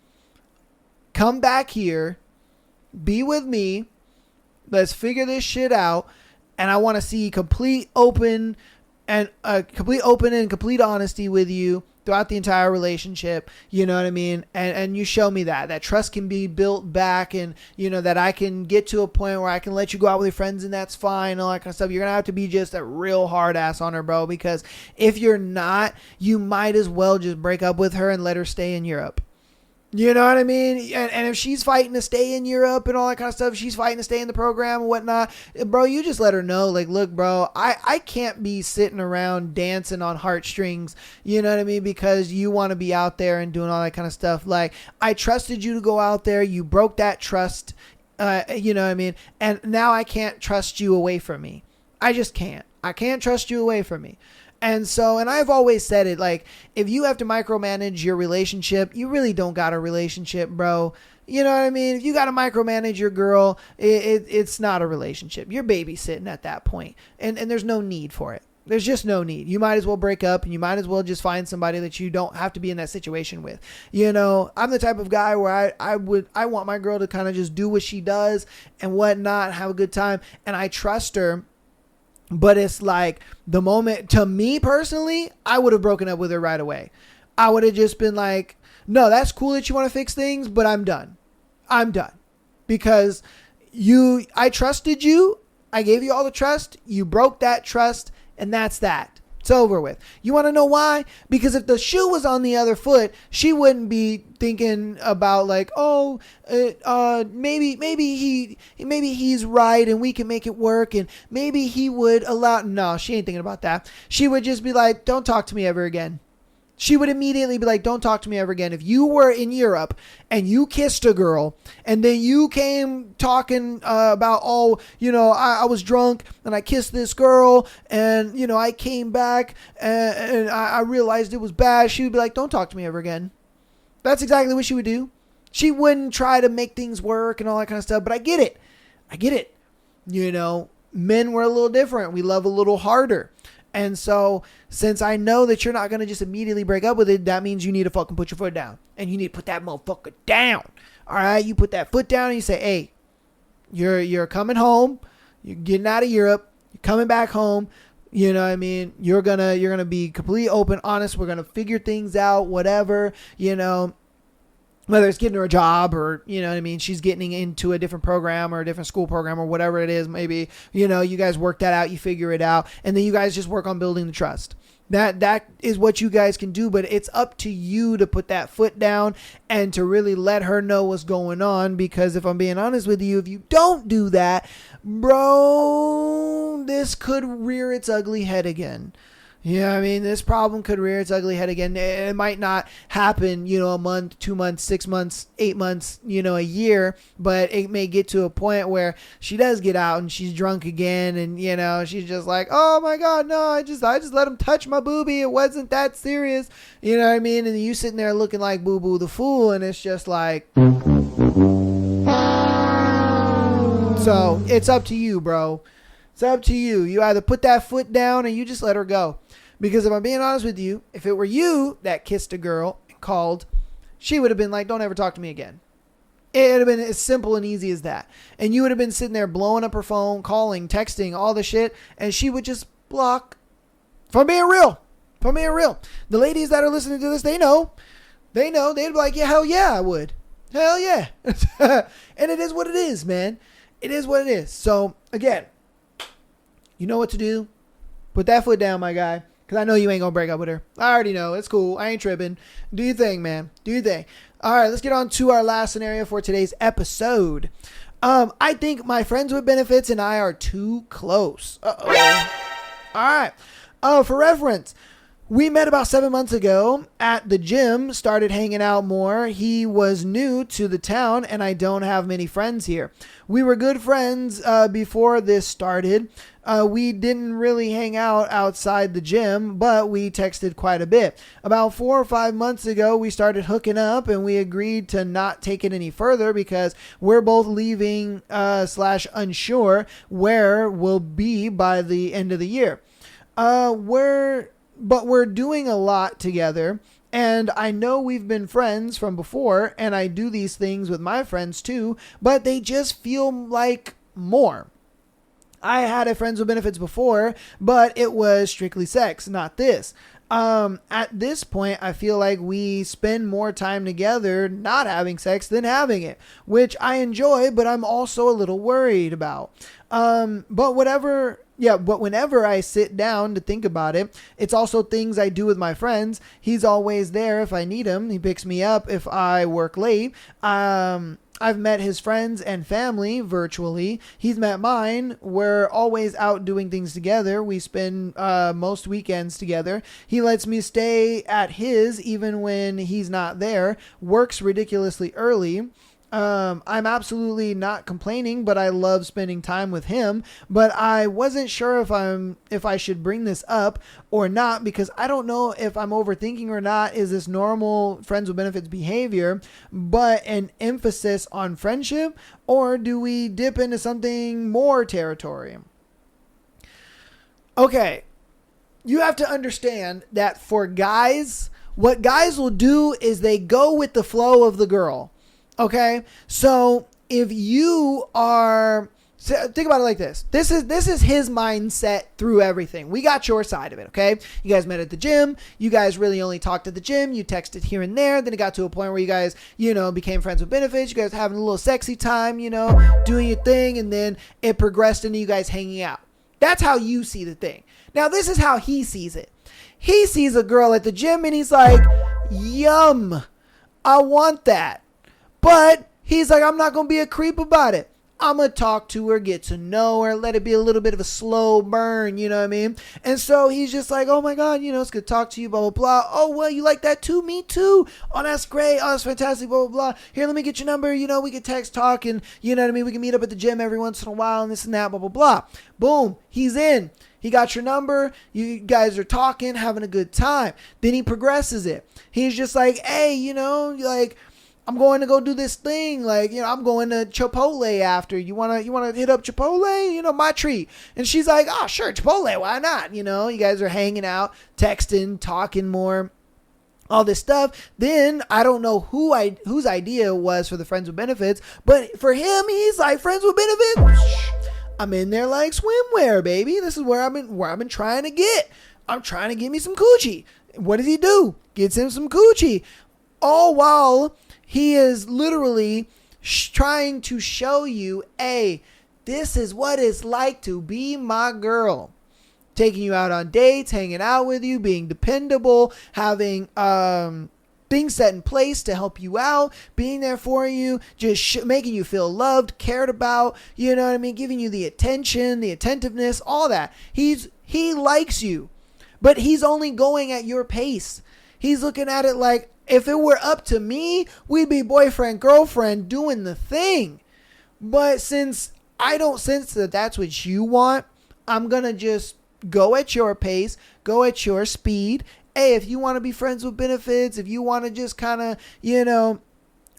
come back here, be with me. Let's figure this shit out. And I want to see complete open and complete honesty with you throughout the entire relationship. You know what I mean? And you show me that trust can be built back, and that I can get to a point where I can let you go out with your friends, and that's fine, all that kind of stuff. You're gonna have to be just a real hard ass on her, bro, because if you're not, you might as well just break up with her and let her stay in Europe. You know what I mean? And if she's fighting to stay in Europe and all that kind of stuff, she's fighting to stay in the program and whatnot, bro, you just let her know, like, look, bro, I can't be sitting around dancing on heartstrings, you know what I mean? Because you want to be out there and doing all that kind of stuff. Like, I trusted you to go out there. You broke that trust, you know what I mean? And now I can't trust you away from me. I just can't. I can't trust you away from me. And I've always said it, like, if you have to micromanage your relationship, you really don't got a relationship, bro. You know what I mean? If you got to micromanage your girl, it's not a relationship. You're babysitting at that point. And there's no need for it. There's just no need. You might as well break up, and you might as well just find somebody that you don't have to be in that situation with. I'm the type of guy where I want my girl to kind of just do what she does and whatnot, have a good time. And I trust her. But it's like, the moment, to me personally, I would have broken up with her right away. I would have just been like, no, that's cool that you want to fix things, but I'm done. I'm done. Because I trusted you. I gave you all the trust. You broke that trust, and that's that. It's over with. You want to know why? Because if the shoe was on the other foot, she wouldn't be thinking about like, maybe he's right and we can make it work, and maybe he would allow. No, she ain't thinking about that. She would just be like, don't talk to me ever again. She would immediately be like, don't talk to me ever again. If you were in Europe and you kissed a girl and then you came talking about, I was drunk and I kissed this girl and, I came back and I realized it was bad, she would be like, don't talk to me ever again. That's exactly what she would do. She wouldn't try to make things work and all that kind of stuff, but I get it. Men were a little different. We love a little harder. And so, since I know that you're not going to just immediately break up with it, that means you need to fucking put your foot down. And you need to put that motherfucker down. All right? You put that foot down and you say, hey, you're coming home. You're getting out of Europe. You're coming back home. You know what I mean? You're gonna be completely open, honest. We're going to figure things out, whatever, whether it's getting her a job or, she's getting into a different program or a different school program or whatever it is. Maybe, you guys work that out, you figure it out, and then you guys just work on building the trust. That is what you guys can do, but it's up to you to put that foot down and to really let her know what's going on. Because if I'm being honest with you, if you don't do that, bro, this could rear its ugly head again. Yeah, this problem could rear its ugly head again. It might not happen, a month, 2 months, 6 months, 8 months, a year, but it may get to a point where she does get out and she's drunk again, and she's just like, oh my God, no, I just let him touch my boobie. It wasn't that serious. You know what I mean? And you sitting there looking like Boo Boo the Fool, and it's just like, so it's up to you, bro. It's up to you. You either put that foot down or you just let her go. Because if I'm being honest with you, if it were you that kissed a girl and called, she would have been like, don't ever talk to me again. It would have been as simple and easy as that. And you would have been sitting there blowing up her phone, calling, texting, all the shit, and she would just block. If I'm being real. The ladies that are listening to this, they know. They'd be like, yeah, hell yeah, I would. Hell yeah. And it is what it is, man. It is what it is. So, again, you know what to do. Put that foot down, my guy. Because I know you ain't going to break up with her. I already know. It's cool. I ain't tripping. Do your thing, man. Do your thing. All right, let's get on to our last scenario for today's episode. I think my friends with benefits and I are too close. Uh-oh. All right. For reference, we met about 7 months ago at the gym, started hanging out more. He was new to the town, and I don't have many friends here. We were good friends before this started. We didn't really hang out outside the gym, but we texted quite a bit. About 4 or 5 months ago, we started hooking up, and we agreed to not take it any further because we're both leaving / unsure where we'll be by the end of the year. But we're doing a lot together, and I know we've been friends from before, and I do these things with my friends too, but they just feel like more. I had a friends with benefits before, but it was strictly sex, not this. At this point, I feel like we spend more time together not having sex than having it, which I enjoy, but I'm also a little worried about. But whenever I sit down to think about it, it's also things I do with my friends. He's always there if I need him. He picks me up if I work late. I've met his friends and family virtually. He's met mine. We're always out doing things together. We spend most weekends together. He lets me stay at his even when he's not there. Works ridiculously early. I'm absolutely not complaining, but I love spending time with him. But I wasn't sure if I should bring this up or not, because I don't know if I'm overthinking or not. Is this normal friends with benefits behavior, but an emphasis on friendship, or do we dip into something more territory? Okay, you have to understand that for guys, what guys will do is they go with the flow of the girl. Okay, so if you are, think about it like this. This is his mindset through everything. We got your side of it, okay? You guys met at the gym. You guys really only talked at the gym. You texted here and there. Then it got to a point where you guys, became friends with benefits. You guys having a little sexy time, doing your thing. And then it progressed into you guys hanging out. That's how you see the thing. Now, this is how he sees it. He sees a girl at the gym and he's like, yum, I want that. But he's like, I'm not going to be a creep about it. I'm going to talk to her, get to know her, let it be a little bit of a slow burn, you know what I mean? And so he's just like, oh my God, it's good to talk to you, blah, blah, blah. Oh, well, you like that too? Me too. Oh, that's great. Oh, that's fantastic, blah, blah, blah. Here, let me get your number. We can text, talk, and you know what I mean? We can meet up at the gym every once in a while and this and that, blah, blah, blah. Boom. He's in. He got your number. You guys are talking, having a good time. Then he progresses it. He's just like, hey, I'm going to go do this thing. I'm going to Chipotle after. You want to hit up Chipotle? My treat. And she's like, oh, sure, Chipotle. Why not? You guys are hanging out, texting, talking more, all this stuff. Then I don't know whose idea it was for the friends with benefits, but for him, he's like, friends with benefits. I'm in there like swimwear, baby. This is where I've been trying to get. I'm trying to get me some coochie. What does he do? Gets him some coochie. All while he is literally trying to show you, hey, this is what it's like to be my girl. Taking you out on dates, hanging out with you, being dependable, having things set in place to help you out, being there for you, just making you feel loved, cared about, you know what I mean? Giving you the attention, the attentiveness, all that. He likes you, but he's only going at your pace. He's looking at it like, if it were up to me, we'd be boyfriend, girlfriend doing the thing. But since I don't sense that that's what you want, I'm going to just go at your pace, go at your speed. Hey, if you want to be friends with benefits, if you want to just kind of,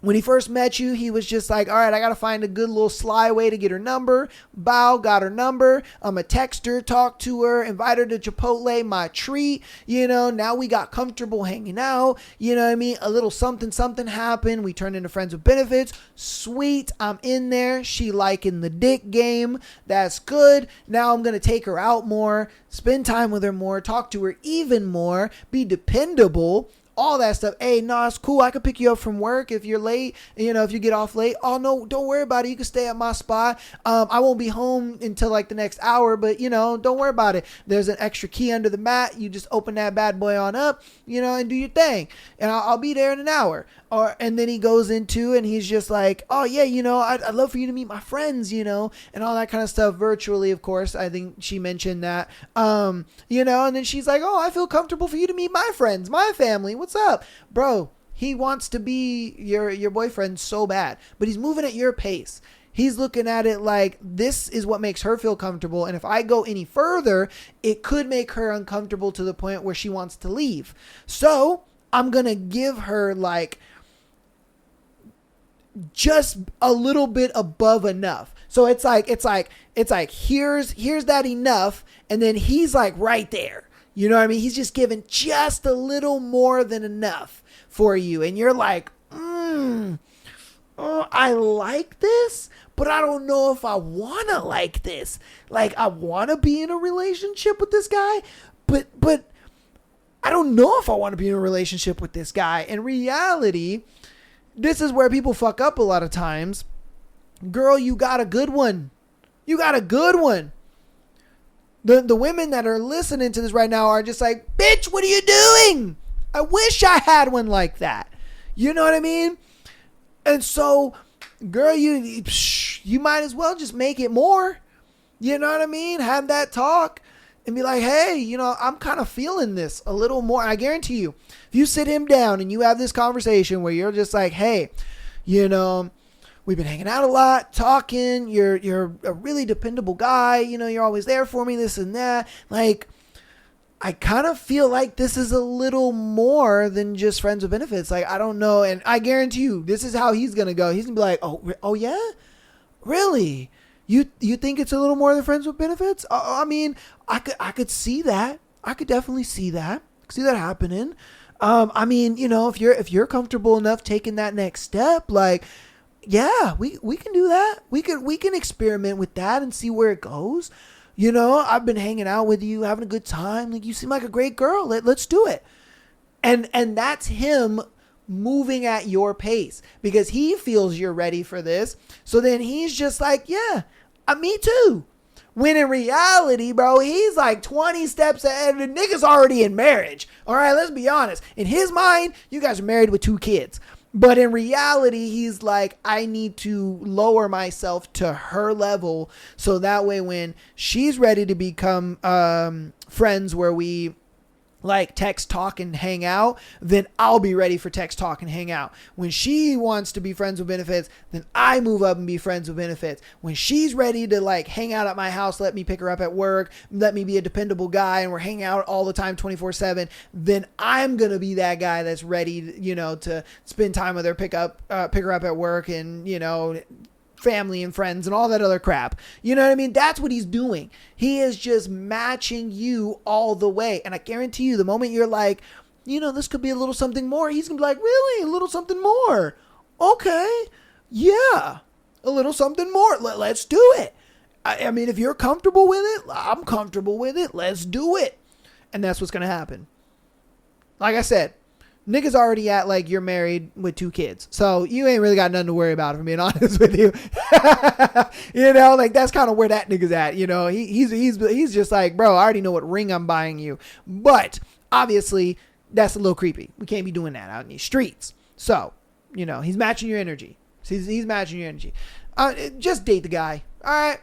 when he first met you, he was just like, all right, I got to find a good little sly way to get her number. Bow, got her number. I'm a text her, talk to her, invite her to Chipotle, my treat. Now we got comfortable hanging out. You know what I mean? A little something happened. We turned into friends with benefits. Sweet. I'm in there. She liking the dick game. That's good. Now I'm going to take her out more, spend time with her more, talk to her even more, be dependable. all that stuff. Hey, no, it's cool. I could pick you up from work if you're late, if you get off late. Oh, no, don't worry about it. You can stay at my spot. I won't be home until like the next hour, but, don't worry about it. There's an extra key under the mat. You just open that bad boy on up, and do your thing. And I'll be there in an hour. And then he goes into and he's just like, oh, yeah, I'd love for you to meet my friends, and all that kind of stuff virtually, of course. I think she mentioned that, and then she's like, oh, I feel comfortable for you to meet my friends, my family. What's up, bro? He wants to be your boyfriend so bad, but he's moving at your pace. He's looking at it like this is what makes her feel comfortable. And if I go any further, it could make her uncomfortable to the point where she wants to leave. So I'm going to give her like just a little bit above enough. So it's like, here's that enough. And then he's like right there. You know what I mean? He's just giving just a little more than enough for you. And you're like, I like this, but I don't know if I want to like this. Like, I want to be in a relationship with this guy, but I don't know if I want to be in a relationship with this guy. In reality, this is where people fuck up a lot of times. Girl, you got a good one. You got a good one. The women that are listening to this right now are just like, bitch, what are you doing? I wish I had one like that. You know what I mean? And so, girl, you might as well just make it more. You know what I mean? Have that talk and be like, hey, I'm kind of feeling this a little more. I guarantee you, if you sit him down and you have this conversation where you're just like, hey, we've been hanging out a lot, talking. You're a really dependable guy. You're always there for me, this and that. Like, I kind of feel like this is a little more than just friends with benefits. Like, I don't know. And I guarantee you, this is how he's going to go. He's going to be like, oh yeah? Really? You think it's a little more than friends with benefits? I mean, I could see that. I could definitely see that. I could see that happening. I mean, if you're comfortable enough taking that next step, like, yeah, we can do that. We can experiment with that and see where it goes. I've been hanging out with you, having a good time. Like, you seem like a great girl. Let's do it. And that's him moving at your pace because he feels you're ready for this. So then he's just like, yeah, me too. When in reality, bro, he's like 20 steps ahead. The nigga's already in marriage. All right, let's be honest. In his mind, you guys are married with 2 kids. But in reality, he's like, I need to lower myself to her level. So that way, when she's ready to become friends where we like text, talk, and hang out, then I'll be ready for text, talk, and hang out. When she wants to be friends with benefits, then I move up and be friends with benefits. When she's ready to like hang out at my house, let me pick her up at work, let me be a dependable guy, and we're hanging out all the time 24/7, then I'm going to be that guy that's ready, to spend time with her, pick her up at work, and, family and friends and all that other crap. You know what I mean? That's what he's doing. He is just matching you all the way. And I guarantee you, the moment you're like, this could be a little something more, he's gonna be like, really? A little something more? Okay. Yeah. A little something more. Let's do it. I mean, if you're comfortable with it, I'm comfortable with it. Let's do it. And that's what's gonna happen. Like I said, niggas already at like you're married with 2 kids. So you ain't really got nothing to worry about, if I'm being honest with you. Like that's kind of where that nigga's at. He's just like, bro, I already know what ring I'm buying you. But obviously that's a little creepy. We can't be doing that out in these streets. So, he's matching your energy. He's matching your energy. Just date the guy. All right.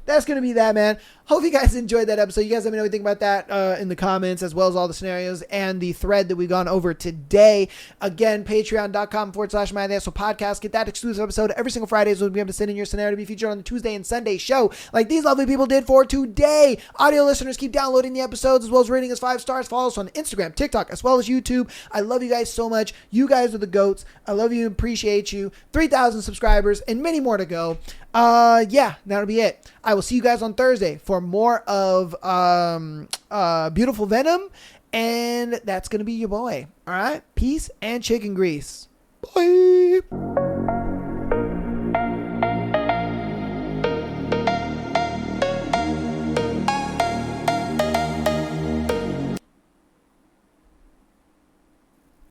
That's going to be that, man. Hope you guys enjoyed that episode. You guys let me know what you think about that in the comments, as well as all the scenarios and the thread that we've gone over today. Again, patreon.com/MyTheAsshole Podcast. Get that exclusive episode every single Friday. So we'll be able to send in your scenario to be featured on the Tuesday and Sunday show, like these lovely people did for today. Audio listeners, keep downloading the episodes, as well as rating us 5 stars. Follow us on Instagram, TikTok, as well as YouTube. I love you guys so much. You guys are the GOATs. I love you and appreciate you. 3,000 subscribers and many more to go. Yeah, that'll be it. I will see you guys on Thursday for more of Beautiful Venom, and that's gonna be your boy. All right, peace and chicken grease. Bye.